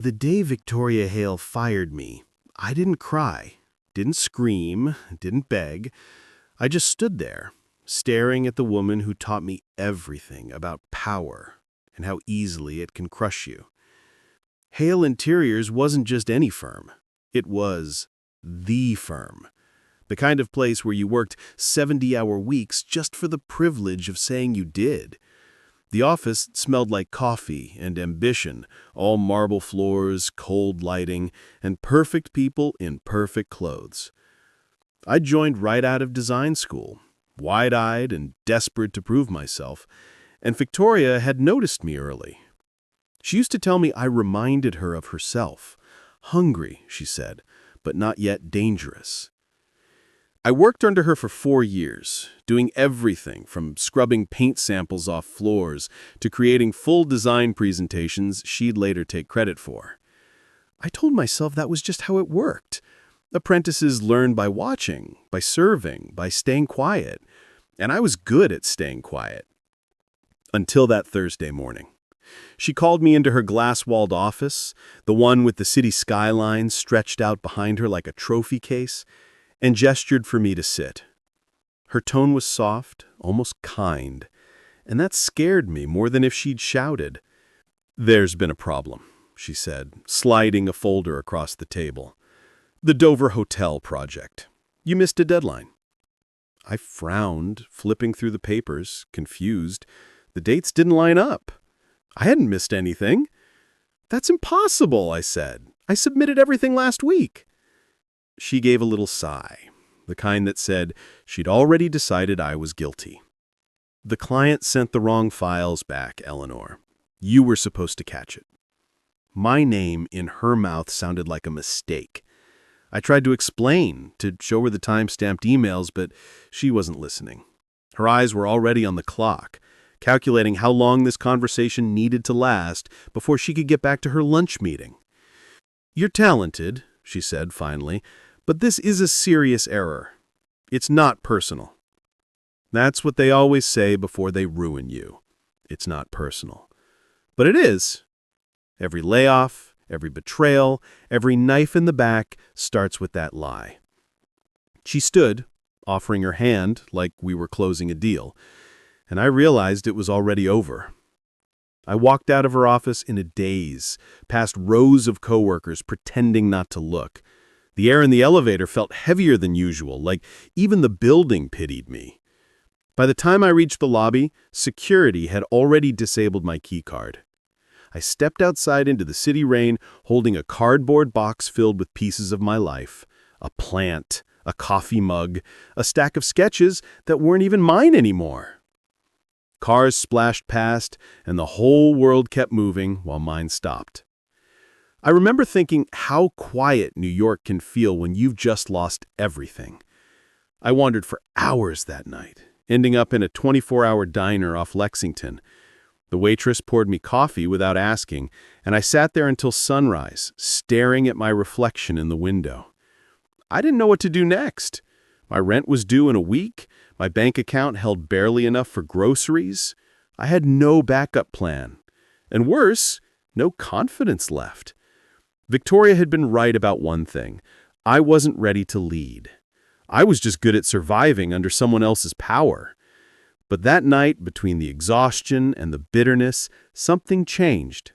The day Victoria Hale fired me, I didn't cry, didn't scream, didn't beg. I just stood there, staring at the woman who taught me everything about power and how easily it can crush you. Hale Interiors wasn't just any firm. It was the firm. The kind of place where you worked 70-hour weeks just for the privilege of saying you did. The office smelled like coffee and ambition, all marble floors, cold lighting, and perfect people in perfect clothes. I joined right out of design school, wide-eyed and desperate to prove myself, and Victoria had noticed me early. She used to tell me I reminded her of herself. Hungry, she said, but not yet dangerous. I worked under her for 4 years, doing everything from scrubbing paint samples off floors to creating full design presentations she'd later take credit for. I told myself that was just how it worked. Apprentices learn by watching, by serving, by staying quiet. And I was good at staying quiet. Until that Thursday morning. She called me into her glass-walled office, the one with the city skyline stretched out behind her like a trophy case, and gestured for me to sit. Her tone was soft, almost kind, and that scared me more than if she'd shouted. "There's been a problem," she said, sliding a folder across the table. "The Dover Hotel project. You missed a deadline." I frowned, flipping through the papers, confused. The dates didn't line up. I hadn't missed anything. "That's impossible," I said. "I submitted everything last week." She gave a little sigh, the kind that said she'd already decided I was guilty. "The client sent the wrong files back, Eleanor. You were supposed to catch it." My name in her mouth sounded like a mistake. I tried to explain, to show her the time-stamped emails, but she wasn't listening. Her eyes were already on the clock, calculating how long this conversation needed to last before she could get back to her lunch meeting. "You're talented," she said finally, "but this is a serious error. It's not personal." That's what they always say before they ruin you. It's not personal. But it is. Every layoff, every betrayal, every knife in the back starts with that lie. She stood, offering her hand like we were closing a deal, and I realized it was already over. I walked out of her office in a daze, past rows of coworkers pretending not to look. The air in the elevator felt heavier than usual, like even the building pitied me. By the time I reached the lobby, security had already disabled my keycard. I stepped outside into the city rain, holding a cardboard box filled with pieces of my life. A plant, a coffee mug, a stack of sketches that weren't even mine anymore. Cars splashed past, and the whole world kept moving while mine stopped. I remember thinking how quiet New York can feel when you've just lost everything. I wandered for hours that night, ending up in a 24-hour diner off Lexington. The waitress poured me coffee without asking, and I sat there until sunrise, staring at my reflection in the window. I didn't know what to do next. My rent was due in a week. My bank account held barely enough for groceries. I had no backup plan. And worse, no confidence left. Victoria had been right about one thing. I wasn't ready to lead. I was just good at surviving under someone else's power. But that night, between the exhaustion and the bitterness, something changed.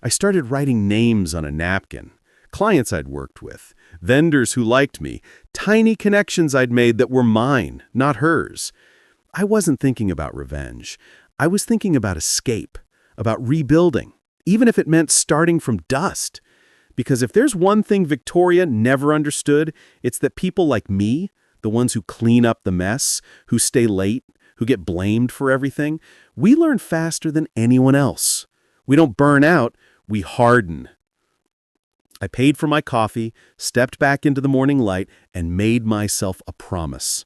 I started writing names on a napkin. Clients I'd worked with, vendors who liked me, tiny connections I'd made that were mine, not hers. I wasn't thinking about revenge. I was thinking about escape, about rebuilding, even if it meant starting from dust. Because if there's one thing Victoria never understood, it's that people like me, the ones who clean up the mess, who stay late, who get blamed for everything, we learn faster than anyone else. We don't burn out, we harden. I paid for my coffee, stepped back into the morning light, and made myself a promise.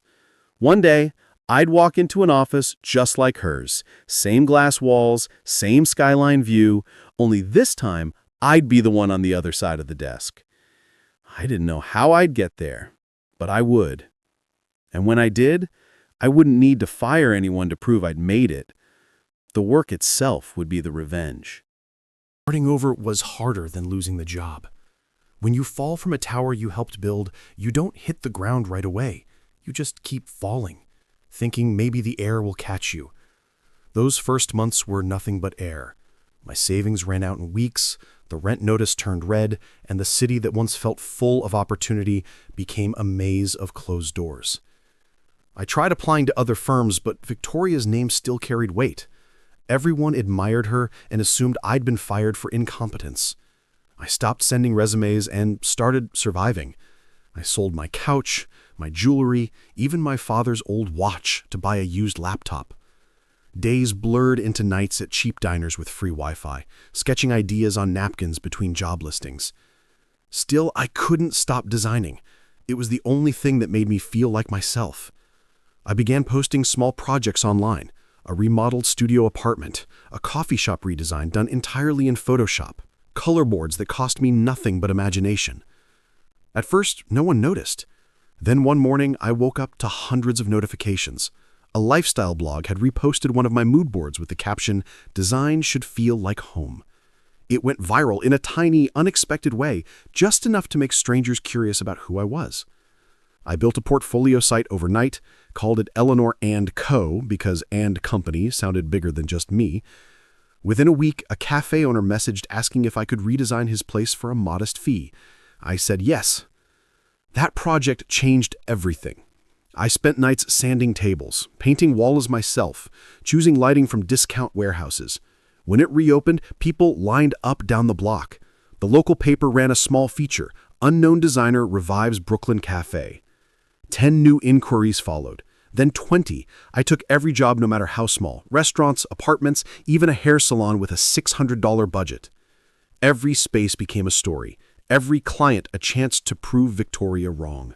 One day, I'd walk into an office just like hers. Same glass walls, same skyline view, only this time I'd be the one on the other side of the desk. I didn't know how I'd get there, but I would. And when I did, I wouldn't need to fire anyone to prove I'd made it. The work itself would be the revenge. Starting over was harder than losing the job. When you fall from a tower you helped build, you don't hit the ground right away. You just keep falling, thinking maybe the air will catch you. Those first months were nothing but air. My savings ran out in weeks, the rent notice turned red, and the city that once felt full of opportunity became a maze of closed doors. I tried applying to other firms, but Victoria's name still carried weight. Everyone admired her and assumed I'd been fired for incompetence. I stopped sending resumes and started surviving. I sold my couch, my jewelry, even my father's old watch to buy a used laptop. Days blurred into nights at cheap diners with free Wi-Fi, sketching ideas on napkins between job listings. Still, I couldn't stop designing. It was the only thing that made me feel like myself. I began posting small projects online, a remodeled studio apartment, a coffee shop redesign done entirely in Photoshop, color boards that cost me nothing but imagination. At first, no one noticed. Then one morning, I woke up to hundreds of notifications. A lifestyle blog had reposted one of my mood boards with the caption, "Design should feel like home." It went viral in a tiny, unexpected way, just enough to make strangers curious about who I was. I built a portfolio site overnight, called it Eleanor & Co. because & company sounded bigger than just me. Within a week, a cafe owner messaged asking if I could redesign his place for a modest fee. I said yes. That project changed everything. I spent nights sanding tables, painting walls myself, choosing lighting from discount warehouses. When it reopened, people lined up down the block. The local paper ran a small feature, "Unknown Designer Revives Brooklyn Cafe." 10 new inquiries followed, then 20. I took every job no matter how small, restaurants, apartments, even a hair salon with a $600 budget. Every space became a story, every client a chance to prove Victoria wrong.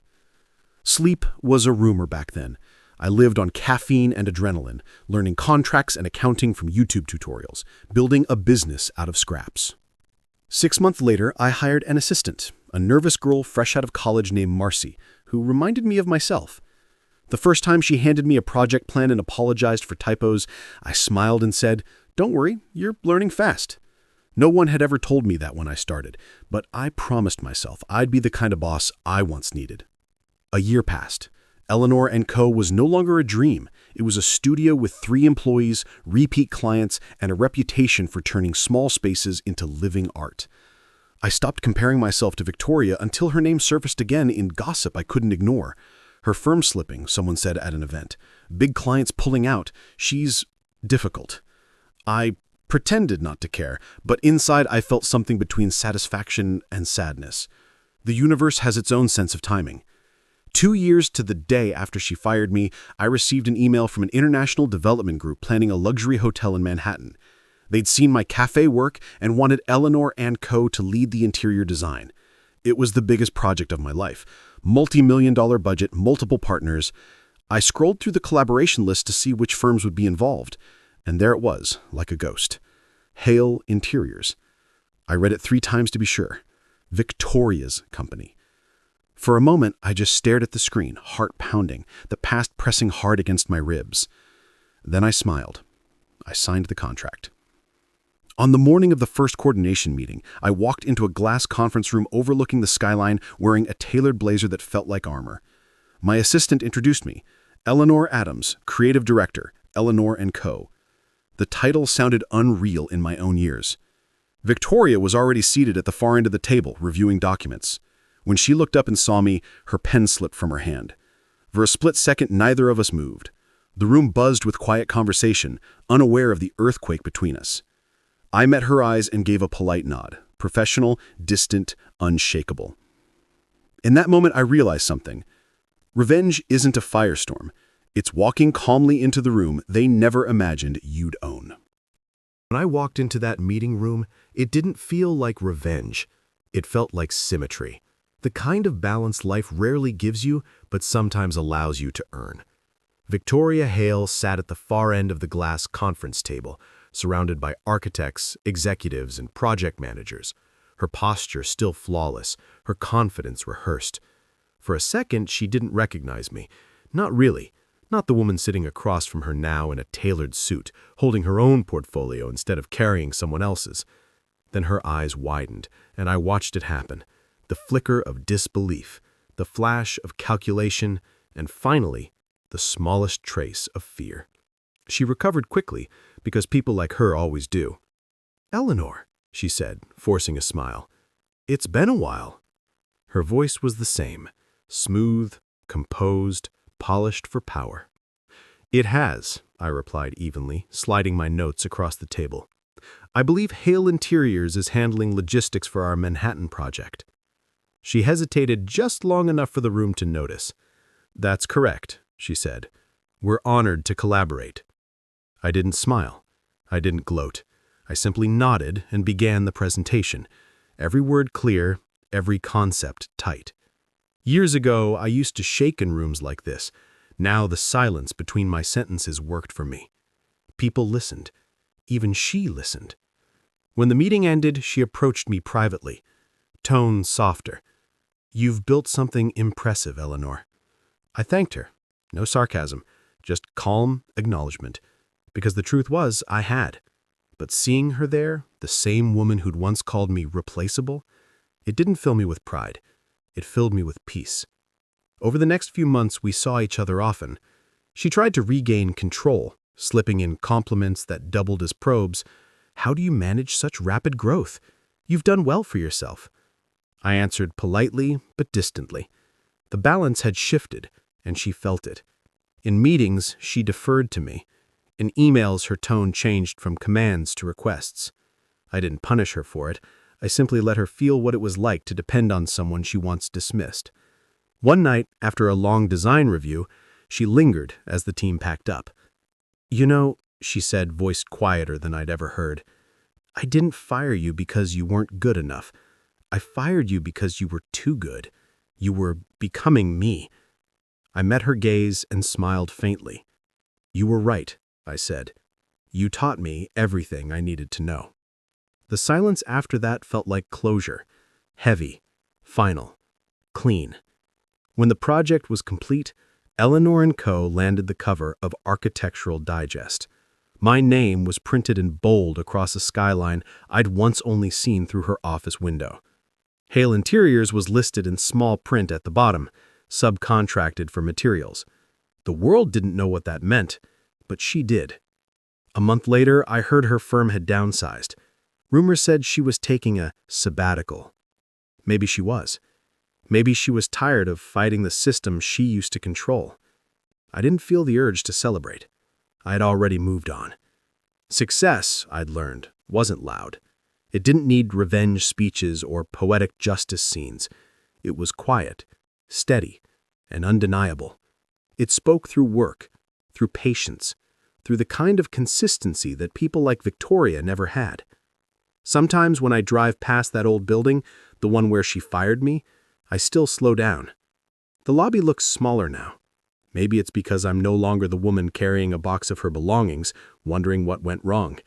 Sleep was a rumor back then. I lived on caffeine and adrenaline, learning contracts and accounting from YouTube tutorials, building a business out of scraps. 6 months later, I hired an assistant, a nervous girl fresh out of college named Marcy, who reminded me of myself. The first time she handed me a project plan and apologized for typos, I smiled and said, "Don't worry, you're learning fast." No one had ever told me that when I started, but I promised myself I'd be the kind of boss I once needed. A year passed. Eleanor & Co. was no longer a dream. It was a studio with 3 employees, repeat clients, and a reputation for turning small spaces into living art. I stopped comparing myself to Victoria until her name surfaced again in gossip I couldn't ignore. Her firm slipping, someone said at an event. Big clients pulling out. She's difficult. I pretended not to care, but inside I felt something between satisfaction and sadness. The universe has its own sense of timing. 2 years to the day after she fired me, I received an email from an international development group planning a luxury hotel in Manhattan. They'd seen my cafe work and wanted Eleanor & Co. to lead the interior design. It was the biggest project of my life. Multi-million-dollar budget, multiple partners. I scrolled through the collaboration list to see which firms would be involved. And there it was, like a ghost. Hale Interiors. I read it 3 times to be sure. Victoria's company. For a moment, I just stared at the screen, heart pounding, the past pressing hard against my ribs. Then I smiled. I signed the contract. On the morning of the first coordination meeting, I walked into a glass conference room overlooking the skyline wearing a tailored blazer that felt like armor. My assistant introduced me. Eleanor Adams, Creative Director, Eleanor & Co. The title sounded unreal in my own ears. Victoria was already seated at the far end of the table, reviewing documents. When she looked up and saw me, her pen slipped from her hand. For a split second, neither of us moved. The room buzzed with quiet conversation, unaware of the earthquake between us. I met her eyes and gave a polite nod, professional, distant, unshakable. In that moment, I realized something. Revenge isn't a firestorm. It's walking calmly into the room they never imagined you'd own. When I walked into that meeting room, it didn't feel like revenge. It felt like symmetry. The kind of balance life rarely gives you, but sometimes allows you to earn. Victoria Hale sat at the far end of the glass conference table, surrounded by architects, executives, and project managers. Her posture still flawless, her confidence rehearsed. For a second, she didn't recognize me. Not really. Not the woman sitting across from her now in a tailored suit, holding her own portfolio instead of carrying someone else's. Then her eyes widened, and I watched it happen. The flicker of disbelief, the flash of calculation, and finally, the smallest trace of fear. She recovered quickly, because people like her always do. "Eleanor," she said, forcing a smile. "It's been a while." Her voice was the same, smooth, composed, polished for power. "It has," I replied evenly, sliding my notes across the table. "I believe Hale Interiors is handling logistics for our Manhattan project." She hesitated just long enough for the room to notice. "That's correct," she said. "We're honored to collaborate." I didn't smile. I didn't gloat. I simply nodded and began the presentation, every word clear, every concept tight. Years ago, I used to shake in rooms like this. Now the silence between my sentences worked for me. People listened. Even she listened. When the meeting ended, she approached me privately, tone softer. "You've built something impressive, Eleanor." I thanked her. No sarcasm, just calm acknowledgement. Because the truth was, I had. But seeing her there, the same woman who'd once called me replaceable, it didn't fill me with pride. It filled me with peace. Over the next few months, we saw each other often. She tried to regain control, slipping in compliments that doubled as probes. "How do you manage such rapid growth? You've done well for yourself." I answered politely but distantly. The balance had shifted, and she felt it. In meetings, she deferred to me. In emails, her tone changed from commands to requests. I didn't punish her for it. I simply let her feel what it was like to depend on someone she once dismissed. One night, after a long design review, she lingered as the team packed up. "You know," she said, voiced quieter than I'd ever heard, "I didn't fire you because you weren't good enough. I fired you because you were too good. You were becoming me." I met her gaze and smiled faintly. "You were right," I said. "You taught me everything I needed to know." The silence after that felt like closure. Heavy, final, clean. When the project was complete, Eleanor & Co. landed the cover of Architectural Digest. My name was printed in bold across a skyline I'd once only seen through her office window. Hale Interiors was listed in small print at the bottom, subcontracted for materials. The world didn't know what that meant, but she did. A month later, I heard her firm had downsized. Rumors said she was taking a sabbatical. Maybe she was. Maybe she was tired of fighting the system she used to control. I didn't feel the urge to celebrate. I had already moved on. Success, I'd learned, wasn't loud. It didn't need revenge speeches or poetic justice scenes. It was quiet, steady, and undeniable. It spoke through work, through patience, through the kind of consistency that people like Victoria never had. Sometimes when I drive past that old building, the one where she fired me, I still slow down. The lobby looks smaller now. Maybe it's because I'm no longer the woman carrying a box of her belongings, wondering what went wrong.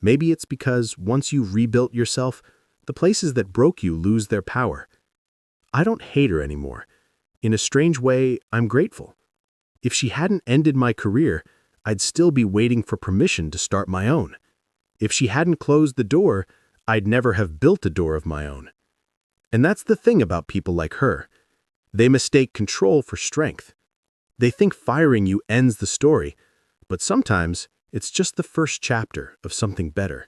Maybe it's because once you've rebuilt yourself, the places that broke you lose their power. I don't hate her anymore. In a strange way, I'm grateful. If she hadn't ended my career, I'd still be waiting for permission to start my own. If she hadn't closed the door, I'd never have built a door of my own. And that's the thing about people like her. They mistake control for strength. They think firing you ends the story, but sometimes it's just the first chapter of something better.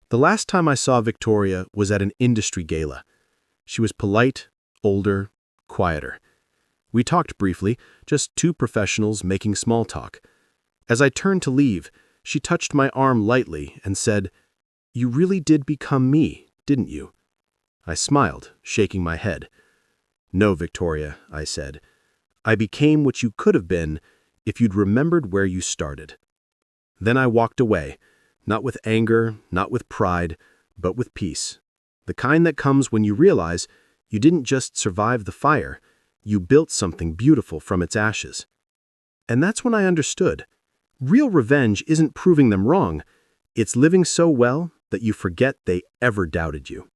The last time I saw Victoria was at an industry gala. She was polite, older, quieter. We talked briefly, just two professionals making small talk. As I turned to leave, she touched my arm lightly and said, "You really did become me, didn't you?" I smiled, shaking my head. "No, Victoria," I said. "I became what you could have been if you'd remembered where you started." Then I walked away, not with anger, not with pride, but with peace. The kind that comes when you realize you didn't just survive the fire, you built something beautiful from its ashes. And that's when I understood. Real revenge isn't proving them wrong. It's living so well that you forget they ever doubted you.